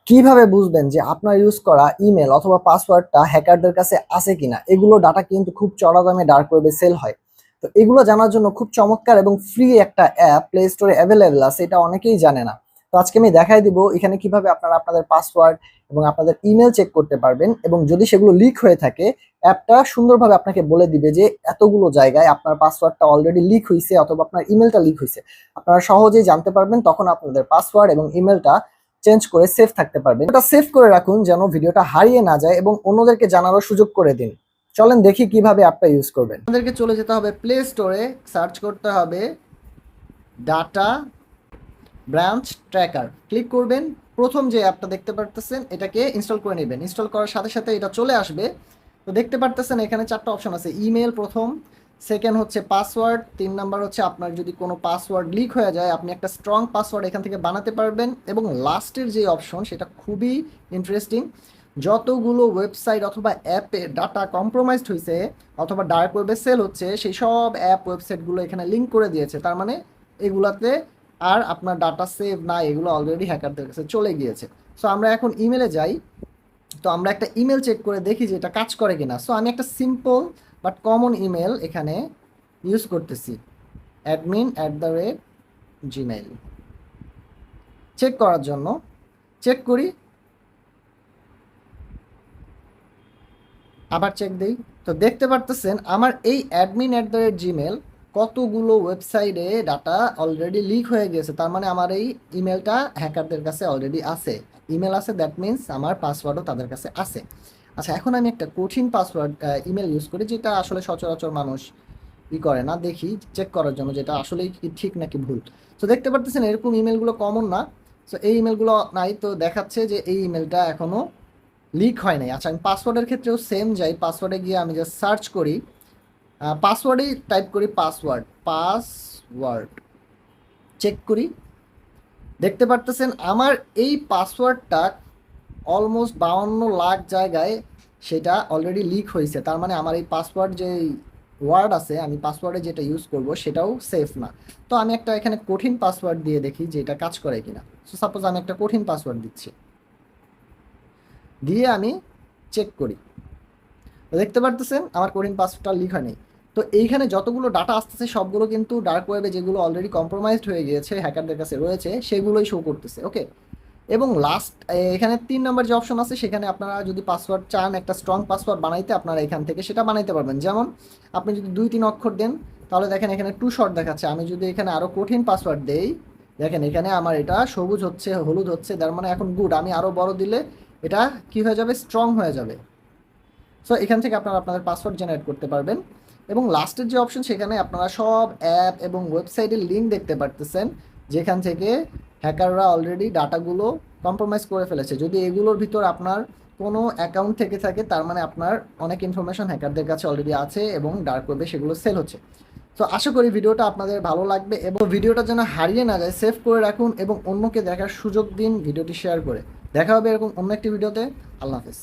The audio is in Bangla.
কিভাবে বুঝবেন যে আপনার ইউজ করা ইমেল অথবা পাসওয়ার্ডটা হ্যাকারদের কাছে আছে কিনা? এগুলো ডাটা কিন্তু খুব চড়া দামে ডার্ক ওয়েবে সেল হয়। তো এগুলো জানার জন্য খুব চমৎকার এবং ফ্রি একটা অ্যাপ প্লে স্টোরে অ্যাভেলেবল আছে, এটা অনেকেই জানে না। তো আজকে আমি দেখাই দিব এখানে কিভাবে আপনারা আপনাদের পাসওয়ার্ড এবং আপনাদের ইমেল চেক করতে পারবেন, এবং যদি সেগুলো লিক হয়ে থাকে অ্যাপটা সুন্দরভাবে আপনাকে বলে দিবে যে এতগুলো জায়গায় আপনার পাসওয়ার্ডটা অলরেডি লিক হয়েছে অথবা আপনার ইমেলটা লিক হয়েছে। আপনারা সহজেই জানতে পারবেন, তখন আপনাদের পাসওয়ার্ড এবং ইমেলটা চেঞ্জ করে সেভ থাকতে পারবেন। ওটা সেভ করে রাখুন যেন ভিডিওটা হারিয়ে না যায়, এবং অন্যদেরকে জানারও সুযোগ করে দিন। চলেন দেখি কিভাবে অ্যাপটা ইউজ করবেন। আমাদেরকে চলে যেতে হবে প্লে স্টোরে, সার্চ করতে হবে ডাটা ব্রাঞ্চ ট্র্যাকার, ক্লিক করবেন। প্রথম যে অ্যাপটা দেখতে পারতেছেন এটাকে ইনস্টল করে নেবেন। ইনস্টল করার সাথে সাথে এটা চলে আসবে। তো দেখতে পারতেছেন এখানে চারটা অপশন আছে। ইমেল প্রথম, সেকেন্ড হচ্ছে পাসওয়ার্ড, 3 নাম্বার হচ্ছে আপনার যদি কোনো পাসওয়ার্ড লিক হয়ে যায় আপনি একটা স্ট্রং পাসওয়ার্ড এখান থেকে বানাতে পারবেন, এবং লাস্টের যে অপশন সেটা খুবই ইন্টারেস্টিং। যতগুলো ওয়েবসাইট অথবা অ্যাপে ডাটা কম্প্রোমাইজড হয়েছে অথবা ডার্ক ওয়েবে সেল হচ্ছে সেই সব অ্যাপ ওয়েবসাইটগুলো এখানে লিঙ্ক করে দিয়েছে। তার মানে এগুলাতে আর আপনার ডাটা সেভ না, এগুলো অলরেডি হ্যাকারদের কাছে চলে গিয়েছে। সো আমরা এখন ইমেলে যাই। তো আমরা একটা ইমেল চেক করে দেখি যে এটা কাজ করে কিনা। সো আমি একটা সিম্পল বাট কমন ইমেল এখানে ইউজ করতেছি, admin@gmail, চেক করার জন্য। চেক করি, আবার চেক দিই। তো দেখতে পারতেছেন আমার এই admin@gmail কতগুলো ওয়েবসাইটে ডাটা অলরেডি লিক হয়ে গেছে। তার মানে আমার এই ইমেলটা হ্যাকারদের কাছে অলরেডি আছে। ইমেল আছে, দ্যাট মিনস আমার পাসওয়ার্ডও তাদের কাছে আছে। আচ্ছা, এখন আমি একটা কঠিন পাসওয়ার্ড ইমেল ইউজ করি, যেটা আসলে সচরাচর মানুষ করে না, দেখি চেক করার জন্য যেটা আসলেই কি ঠিক নাকি ভুল। তো দেখতে পারতেছেন এরকম ইমেলগুলো কমন না। সো এই ইমেলগুলো নাই, তো দেখাচ্ছে যে এই ইমেলটা এখনও লিক হয় নাই। আচ্ছা, আমি পাসওয়ার্ডের ক্ষেত্রেও সেম যাই। পাসওয়ার্ডে গিয়ে আমি জাস্ট সার্চ করি, পাসওয়ার্ডেই টাইপ করি পাসওয়ার্ড, চেক করি। দেখতে পারতেছেন আমার এই পাসওয়ার্ডটা অলমোস্ট 52 লাখ জায়গায় সেটা অলরেডি লিক হয়েছে। তার মানে আমার এই পাসওয়ার্ড যে ওয়ার্ড আছে, আমি পাসওয়ার্ডে যেটা ইউজ করব সেটাও সেফ না। তো আমি একটা এখানে কঠিন পাসওয়ার্ড দিয়ে দেখি যে এটা কাজ করে কিনা। সো সাপোজ আমি একটা কঠিন পাসওয়ার্ড দিচ্ছি, দিয়ে আমি চেক করি। দেখতে পারতেছেন আমার কঠিন পাসওয়ার্ডটা লিক হয়নি। তো এইখানে যতগুলো ডাটা আসতেছে সবগুলো কিন্তু ডার্ক ওয়েবে যেগুলো অলরেডি কম্প্রোমাইজড হয়ে গিয়েছে, হ্যাকারদের কাছে রয়েছে, সেগুলোই শো করতেছে। ওকে, এবং লাস্ট এখানে 3 নম্বর যে অপশন আছে সেখানে আপনারা যদি পাসওয়ার্ড চান একটা স্ট্রং পাসওয়ার্ড বানাইতে, আপনারা এখান থেকে সেটা বানাইতে পারবেন। যেমন আপনি যদি 2-3 অক্ষর দেন তাহলে দেখেন এখানে 2 শর্ট দেখাচ্ছে। আমি যদি এখানে আরও কঠিন পাসওয়ার্ড দেই, দেখেন এখানে আমার এটা সবুজ হচ্ছে, হলুদ হচ্ছে, তার মানে এখন গুড। আমি আরও বড় দিলে এটা কি হয়ে যাবে, স্ট্রং হয়ে যাবে। সো এখান থেকে আপনারা আপনাদের পাসওয়ার্ড জেনারেট করতে পারবেন। এবং লাস্টের যে অপশন সেখানে আপনারা সব অ্যাপ এবং ওয়েবসাইটের লিঙ্ক দেখতে পারতেছেন, যেখান থেকে হ্যাকাররা অলরেডি ডাটাগুলো কম্প্রোমাইজ করে ফেলেছে। যদি এগুলোর ভিতর আপনার কোনো অ্যাকাউন্ট থেকে থাকে তার মানে আপনার অনেক ইনফরমেশন হ্যাকারদের কাছে অলরেডি আছে এবং ডার্ক ওয়েবে সেগুলো সেল হচ্ছে। তো আশা করি ভিডিওটা আপনাদের ভালো লাগবে, এবং ভিডিওটা যেন হারিয়ে না যায় সেভ করে রাখুন এবং অন্যকে দেখার সুযোগ দিন ভিডিওটি শেয়ার করে। দেখা হবে এরকম অন্য একটি ভিডিওতে। আল্লাহ হাফেজ।